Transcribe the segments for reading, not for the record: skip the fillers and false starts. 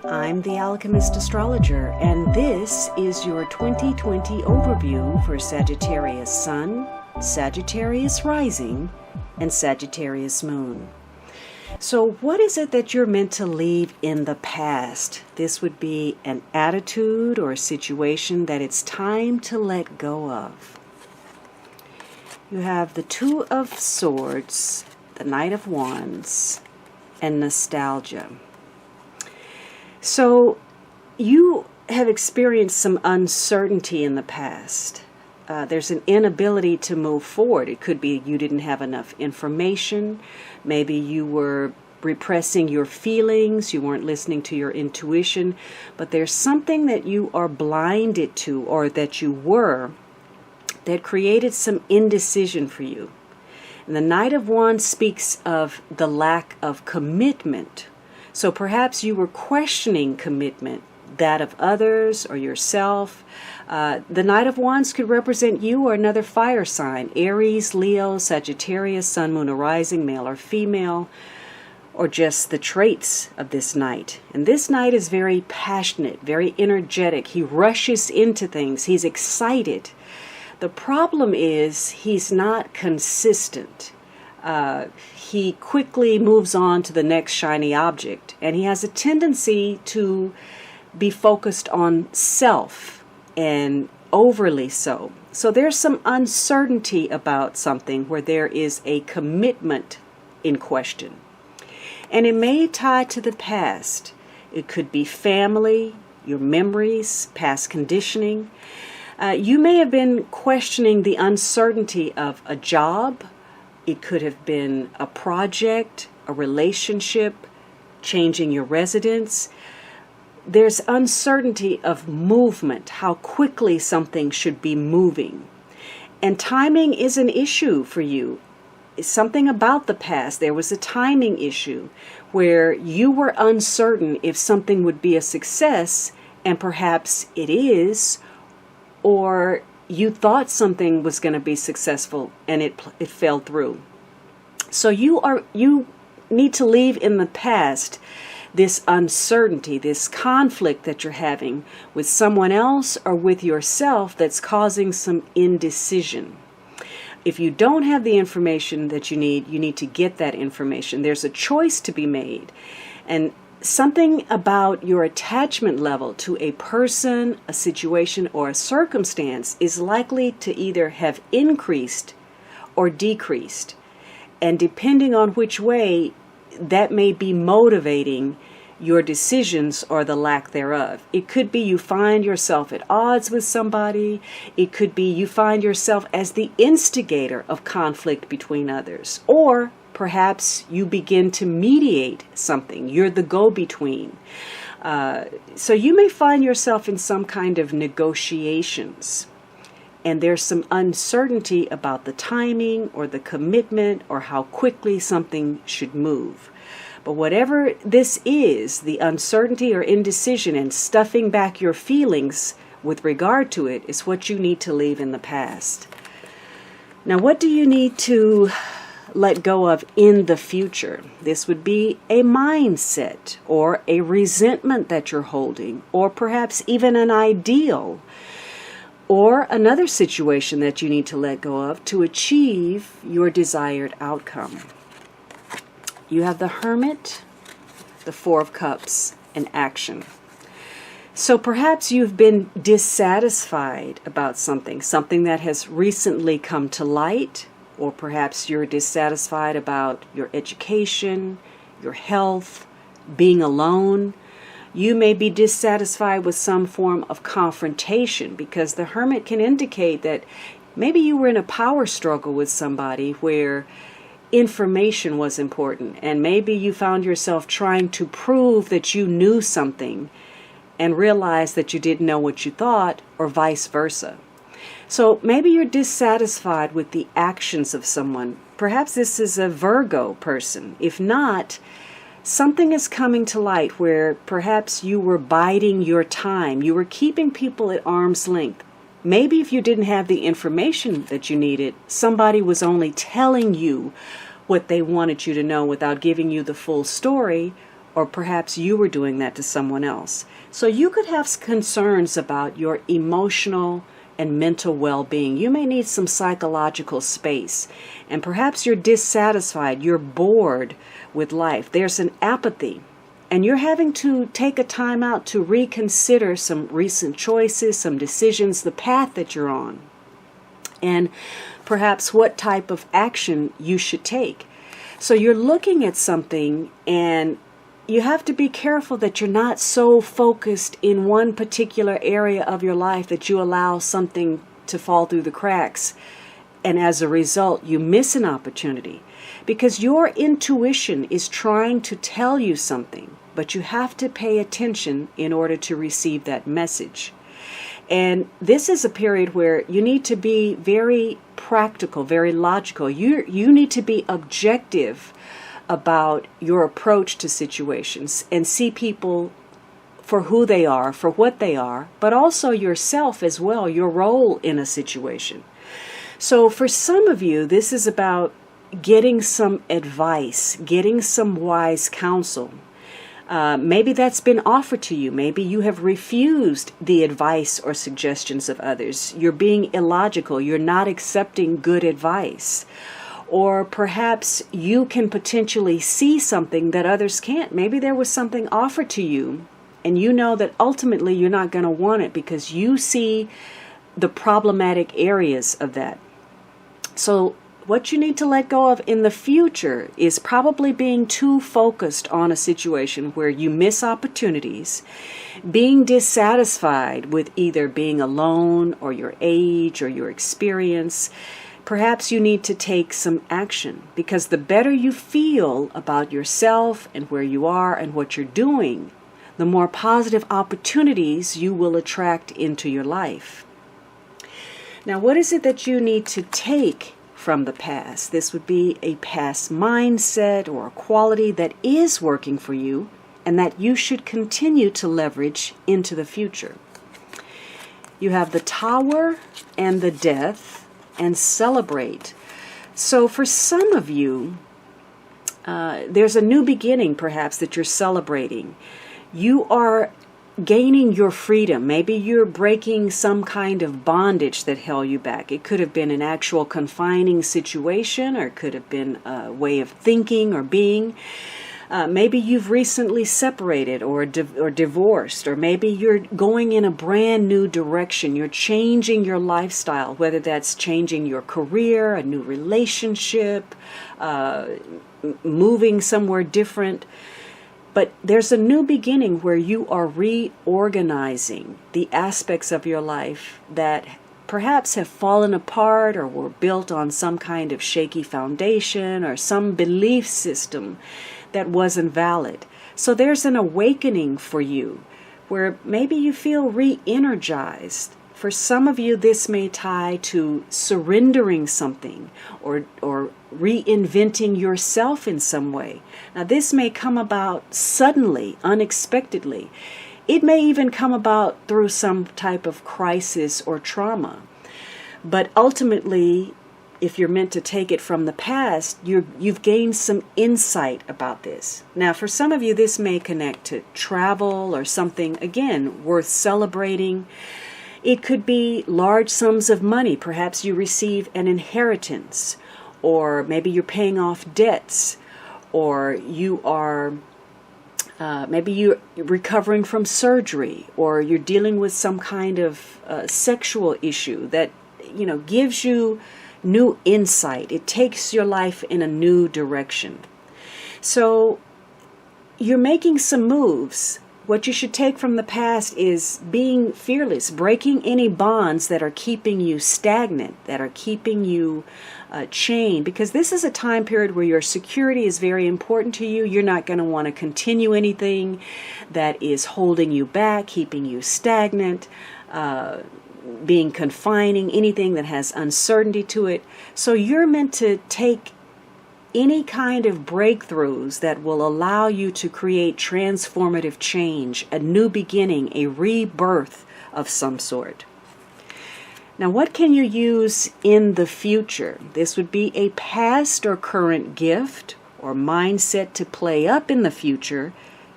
I'm the Alchemist Astrologer, and this is your 2020 overview for Sagittarius Sun, Sagittarius Rising, and Sagittarius Moon. So what is it that you're meant to leave in the past? This would be an attitude or a situation that it's time to let go of. You have the Two of Swords, the Knight of Wands, and nostalgia. So you have experienced some uncertainty in the past. There's an inability to move forward. It could be you didn't have enough information. Maybe you were repressing your feelings. You weren't listening to your intuition. But there's something that you are blinded to, or that you were, that created some indecision for you. And the Knight of Wands speaks of the lack of commitment. So perhaps you were questioning commitment, that of others or yourself. The Knight of Wands could represent you or another fire sign: Aries, Leo, Sagittarius, Sun, Moon, or Rising, male or female, or just the traits of this Knight. And this Knight is very passionate, very energetic. He rushes into things. He's excited. The problem is he's not consistent. He quickly moves on to the next shiny object, and he has a tendency to be focused on self, and overly so. So there's some uncertainty about something where there is a commitment in question. And it may tie to the past. It could be family, your memories, past conditioning. You may have been questioning the uncertainty of a job. It could have been a project, a relationship, changing your residence. There's uncertainty of movement, how quickly something should be moving. And timing is an issue for you. It's something about the past. There was a timing issue where you were uncertain if something would be a success, and perhaps it is, or you thought something was going to be successful and it fell through. So you need to leave in the past this uncertainty, this conflict that you're having with someone else or with yourself that's causing some indecision. If you don't have the information that you need to get that information. There's a choice to be made. And something about your attachment level to a person, a situation, or a circumstance is likely to either have increased or decreased. And depending on which way, that may be motivating your decisions or the lack thereof. It could be you find yourself at odds with somebody. It could be you find yourself as the instigator of conflict between others. Or perhaps you begin to mediate something. You're the go-between. So you may find yourself in some kind of negotiations. And there's some uncertainty about the timing or the commitment or how quickly something should move. But whatever this is, the uncertainty or indecision and stuffing back your feelings with regard to it is what you need to leave in the past. Now, what do you need to let go of in the future? This would be a mindset or a resentment that you're holding, or perhaps even an ideal, or another situation that you need to let go of to achieve your desired outcome. You have the Hermit, the Four of Cups, and action. So perhaps you've been dissatisfied about something that has recently come to light, or perhaps you're dissatisfied about your education, your health, being alone. You may be dissatisfied with some form of confrontation, because the Hermit can indicate that maybe you were in a power struggle with somebody where information was important, and maybe you found yourself trying to prove that you knew something and realized that you didn't know what you thought, or vice versa. So maybe you're dissatisfied with the actions of someone. Perhaps this is a Virgo person. If not, something is coming to light where perhaps you were biding your time. You were keeping people at arm's length. Maybe if you didn't have the information that you needed, somebody was only telling you what they wanted you to know without giving you the full story, or perhaps you were doing that to someone else. So you could have concerns about your emotional and mental well-being. You may need some psychological space, and perhaps you're dissatisfied, you're bored with life. There's an apathy, and you're having to take a time out to reconsider some recent choices, some decisions, the path that you're on, and perhaps what type of action you should take. So you're looking at something, and you have to be careful that you're not so focused in one particular area of your life that you allow something to fall through the cracks, and as a result you miss an opportunity, because your intuition is trying to tell you something, but you have to pay attention in order to receive that message. And this is a period where you need to be very practical, very logical. You need to be objective about your approach to situations and see people for who they are, for what they are, but also yourself as well, your role in a situation. So for some of you, this is about getting some advice, getting some wise counsel. Maybe that's been offered to you. Maybe you have refused the advice or suggestions of others. You're being illogical. You're not accepting good advice. Or perhaps you can potentially see something that others can't. Maybe there was something offered to you, and you know that ultimately you're not going to want it because you see the problematic areas of that. So what you need to let go of in the future is probably being too focused on a situation where you miss opportunities, being dissatisfied with either being alone or your age or your experience. Perhaps you need to take some action, because the better you feel about yourself and where you are and what you're doing, the more positive opportunities you will attract into your life. Now, what is it that you need to take from the past? This would be a past mindset or a quality that is working for you and that you should continue to leverage into the future. You have the Tower and the Death and Celebrate. So for some of you, there's a new beginning perhaps that you're celebrating. You are gaining your freedom. Maybe you're breaking some kind of bondage that held you back. It could have been an actual confining situation, or it could have been a way of thinking or being. Maybe you've recently separated or divorced, or maybe you're going in a brand new direction. You're changing your lifestyle, whether that's changing your career, a new relationship, moving somewhere different. But there's a new beginning where you are reorganizing the aspects of your life that perhaps have fallen apart or were built on some kind of shaky foundation or some belief system that wasn't valid. So there's an awakening for you where maybe you feel re-energized. For some of you, this may tie to surrendering something or reinventing yourself in some way. Now, this may come about suddenly, unexpectedly. It may even come about through some type of crisis or trauma. But ultimately, if you're meant to take it from the past, you've gained some insight about this. Now, for some of you, this may connect to travel or something, again, worth celebrating. It could be large sums of money. Perhaps you receive an inheritance, or maybe you're paying off debts, or you are maybe you're recovering from surgery, or you're dealing with some kind of sexual issue that gives you new insight. It takes your life in a new direction. So you're making some moves. What you should take from the past is being fearless, breaking any bonds that are keeping you stagnant, that are keeping you chained, because this is a time period where your security is very important to you. You're not going to want to continue anything that is holding you back, keeping you stagnant, being confining, anything that has uncertainty to it. So you're meant to take any kind of breakthroughs that will allow you to create transformative change, a new beginning, a rebirth of some sort. Now, what can you use in the future? This would be a past or current gift or mindset to play up in the future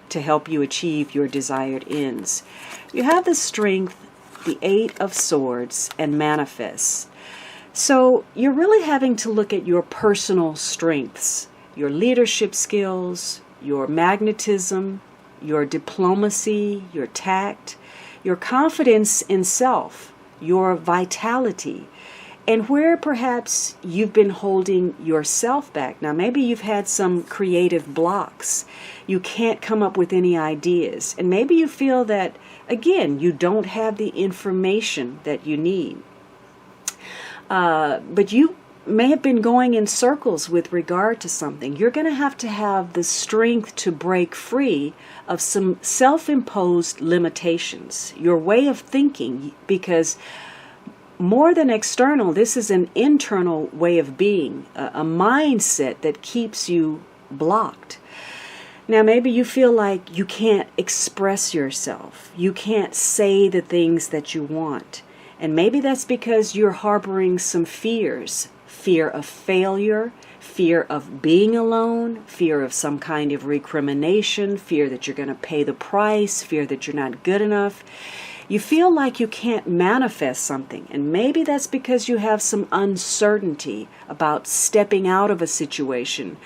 to help you achieve your desired ends. You have the Strength, the Eight of Swords, and Manifest. So you're really having to look at your personal strengths, your leadership skills, your magnetism, your diplomacy, your tact, your confidence in self, your vitality, and where perhaps you've been holding yourself back. Now, maybe you've had some creative blocks. You can't come up with any ideas. And maybe you feel that, again, you don't have the information that you need. But you may have been going in circles with regard to something. You're going to have the strength to break free of some self-imposed limitations, your way of thinking, because more than external, this is an internal way of being, a mindset that keeps you blocked. Now, maybe you feel like you can't express yourself. You can't say the things that you want. And maybe that's because you're harboring some fears. Fear of failure, fear of being alone, fear of some kind of recrimination, fear that you're going to pay the price, fear that you're not good enough. You feel like you can't manifest something, and maybe that's because you have some uncertainty about stepping out of a situation,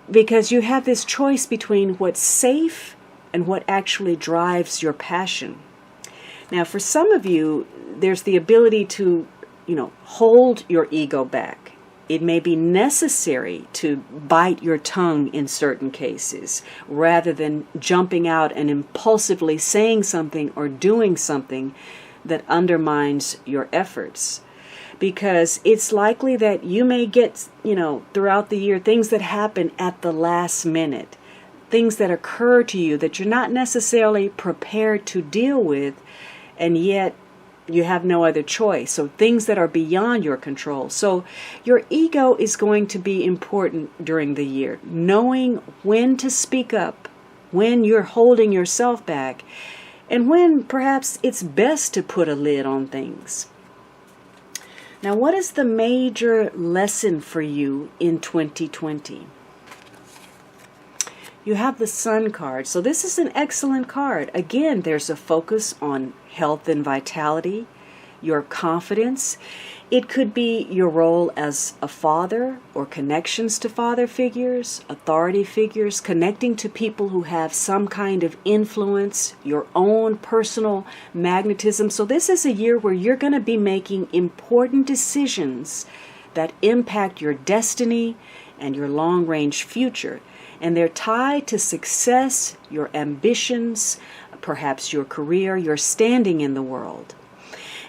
because you have this choice between what's safe and what actually drives your passion. Now, for some of you, there's the ability to, hold your ego back. It may be necessary to bite your tongue in certain cases, rather than jumping out and impulsively saying something or doing something that undermines your efforts. Because it's likely that you may get, throughout the year, things that happen at the last minute, things that occur to you that you're not necessarily prepared to deal with, and yet you have no other choice. So things that are beyond your control. So your ego is going to be important during the year. Knowing when to speak up, when you're holding yourself back, and when perhaps it's best to put a lid on things. Now, what is the major lesson for you in 2020? You have the Sun card. So this is an excellent card. Again, there's a focus on health and vitality, your confidence. It could be your role as a father or connections to father figures, authority figures, connecting to people who have some kind of influence, your own personal magnetism. So this is a year where you're going to be making important decisions that impact your destiny and your long-range future. And they're tied to success, your ambitions, perhaps your career, your standing in the world.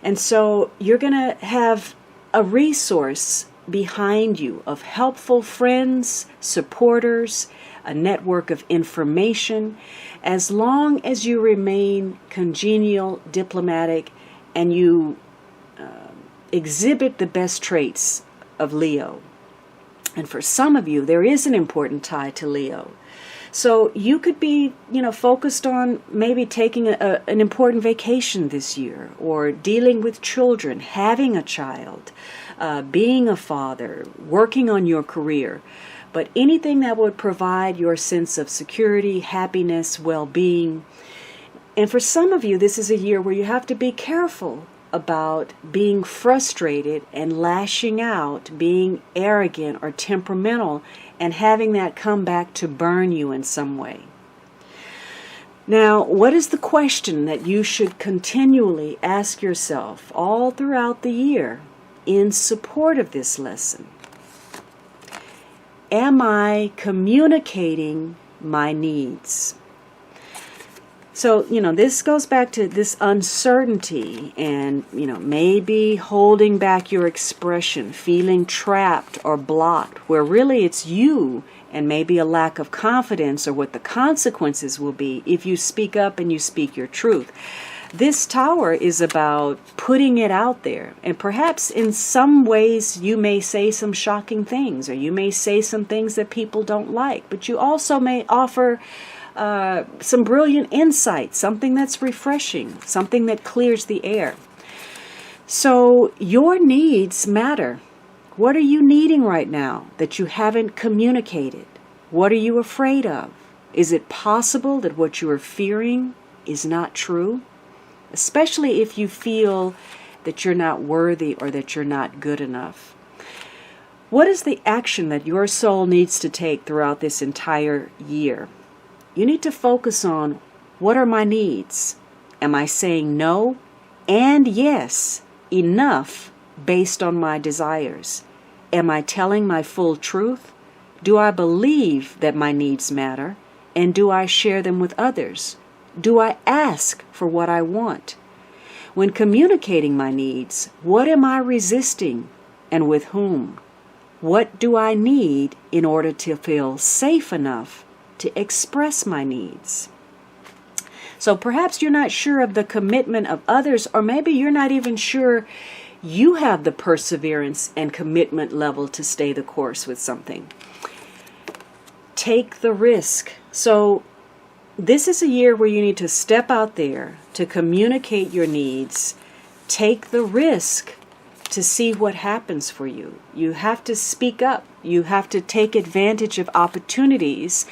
And so you're going to have a resource behind you of helpful friends, supporters, a network of information, as long as you remain congenial, diplomatic, and you exhibit the best traits of Leo. And for some of you, there is an important tie to Leo. So you could be, focused on maybe taking an important vacation this year, or dealing with children, having a child, being a father, working on your career. But anything that would provide your sense of security, happiness, well-being. And for some of you, this is a year where you have to be careful about being frustrated and lashing out, being arrogant or temperamental, and having that come back to burn you in some way. Now, what is the question that you should continually ask yourself all throughout the year in support of this lesson? Am I communicating my needs? So, this goes back to this uncertainty and, maybe holding back your expression, feeling trapped or blocked, where really it's you and maybe a lack of confidence or what the consequences will be if you speak up and you speak your truth. This Tower is about putting it out there, and perhaps in some ways you may say some shocking things, or you may say some things that people don't like, but you also may offer some brilliant insight, something that's refreshing, something that clears the air. So your needs matter. What are you needing right now that you haven't communicated? What are you afraid of? Is it possible that what you are fearing is not true? Especially if you feel that you're not worthy or that you're not good enough. What is the action that your soul needs to take throughout this entire year? You need to focus on, what are my needs? Am I saying no and yes enough based on my desires? Am I telling my full truth? Do I believe that my needs matter? And do I share them with others? Do I ask for what I want? When communicating my needs, what am I resisting and with whom? What do I need in order to feel safe enough to express my needs? So perhaps you're not sure of the commitment of others, or maybe you're not even sure you have the perseverance and commitment level to stay the course with something. Take the risk. So this is a year where you need to step out there to communicate your needs. Take the risk to see what happens for you. You have to speak up. You have to take advantage of opportunities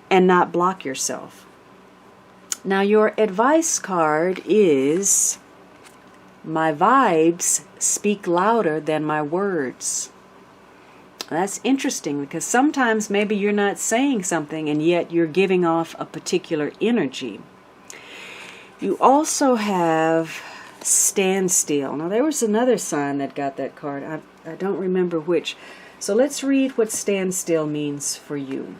and not block yourself. Now, your advice card is, my vibes speak louder than my words. That's interesting, because sometimes maybe you're not saying something and yet you're giving off a particular energy. You also have standstill. Now, there was another sign that got that card. I don't remember which. So let's read what standstill means for you.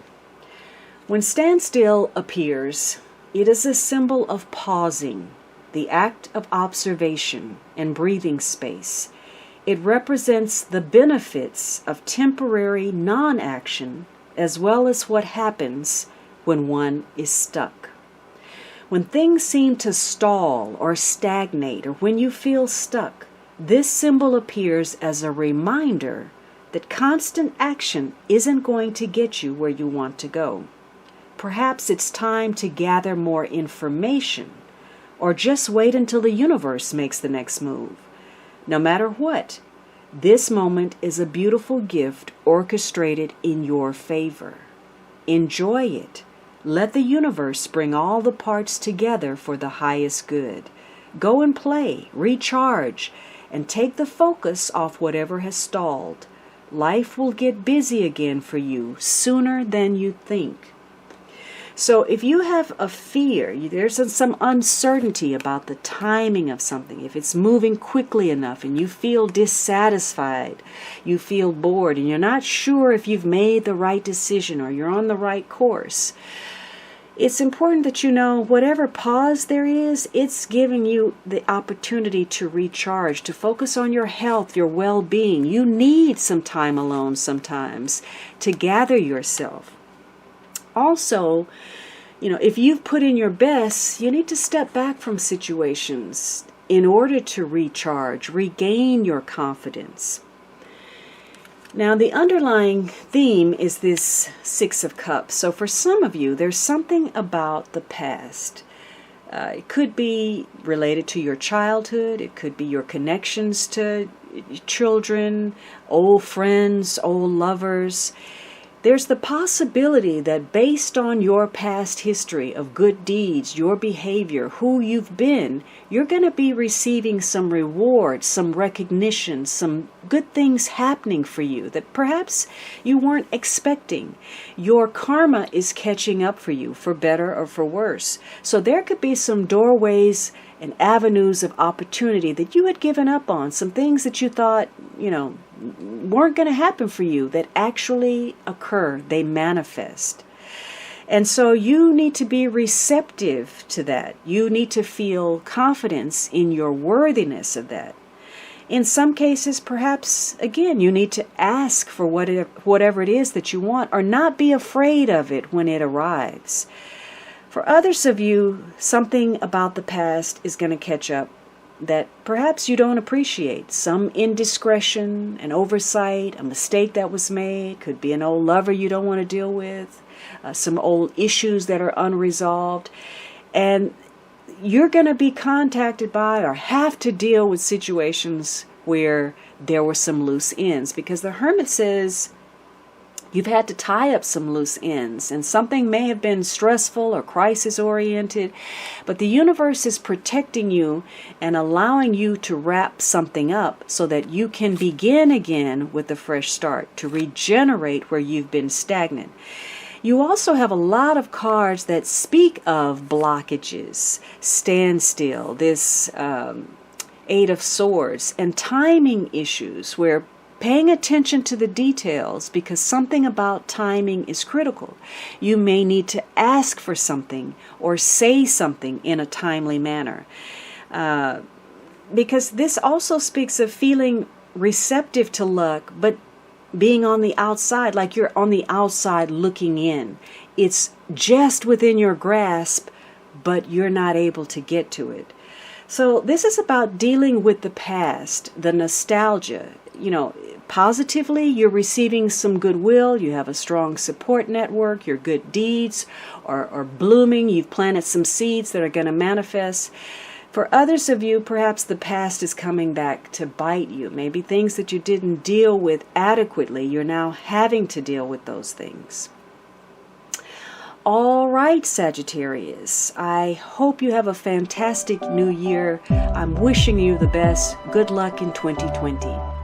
When standstill appears, it is a symbol of pausing, the act of observation and breathing space. It represents the benefits of temporary non-action, as well as what happens when one is stuck. When things seem to stall or stagnate, or when you feel stuck, this symbol appears as a reminder that constant action isn't going to get you where you want to go. Perhaps it's time to gather more information, or just wait until the universe makes the next move. No matter what, this moment is a beautiful gift orchestrated in your favor. Enjoy it. Let the universe bring all the parts together for the highest good. Go and play, recharge, and take the focus off whatever has stalled. Life will get busy again for you sooner than you think. So if you have a fear, there's some uncertainty about the timing of something, if it's moving quickly enough and you feel dissatisfied, you feel bored, and you're not sure if you've made the right decision or you're on the right course, it's important that you know whatever pause there is, it's giving you the opportunity to recharge, to focus on your health, your well-being. You need some time alone sometimes to gather yourself. Also, if you've put in your best, you need to step back from situations in order to recharge, regain your confidence. Now, the underlying theme is this Six of Cups. So for some of you, there's something about the past. It could be related to your childhood. It could be your connections to children, old friends, old lovers. There's the possibility that based on your past history of good deeds, your behavior, who you've been, you're going to be receiving some reward, some recognition, some good things happening for you that perhaps you weren't expecting. Your karma is catching up for you, for better or for worse. So there could be some doorways and avenues of opportunity that you had given up on, some things that you thought, weren't going to happen for you that actually occur, they manifest. And so you need to be receptive to that. You need to feel confidence in your worthiness of that. In some cases, perhaps, again, you need to ask for whatever it is that you want, or not be afraid of it when it arrives. For others of you, something about the past is going to catch up that perhaps you don't appreciate. Some indiscretion, an oversight, a mistake that was made. Could be an old lover you don't want to deal with. Some old issues that are unresolved. And you're going to be contacted by or have to deal with situations where there were some loose ends. Because the Hermit says, You've had to tie up some loose ends, and something may have been stressful or crisis-oriented, but the universe is protecting you and allowing you to wrap something up so that you can begin again with a fresh start, to regenerate where you've been stagnant. You also have a lot of cards that speak of blockages, standstill, this Eight of Swords, and timing issues where paying attention to the details, because something about timing is critical. You may need to ask for something or say something in a timely manner. Because this also speaks of feeling receptive to luck, but being on the outside, like you're on the outside looking in. It's just within your grasp, but you're not able to get to it. So this is about dealing with the past, the nostalgia. Positively, you're receiving some goodwill, you have a strong support network, your good deeds are blooming, you've planted some seeds that are going to manifest. For others of you, perhaps the past is coming back to bite you. Maybe things that you didn't deal with adequately, you're now having to deal with those things. All right, Sagittarius, I hope you have a fantastic new year. I'm wishing you the best. Good luck in 2020.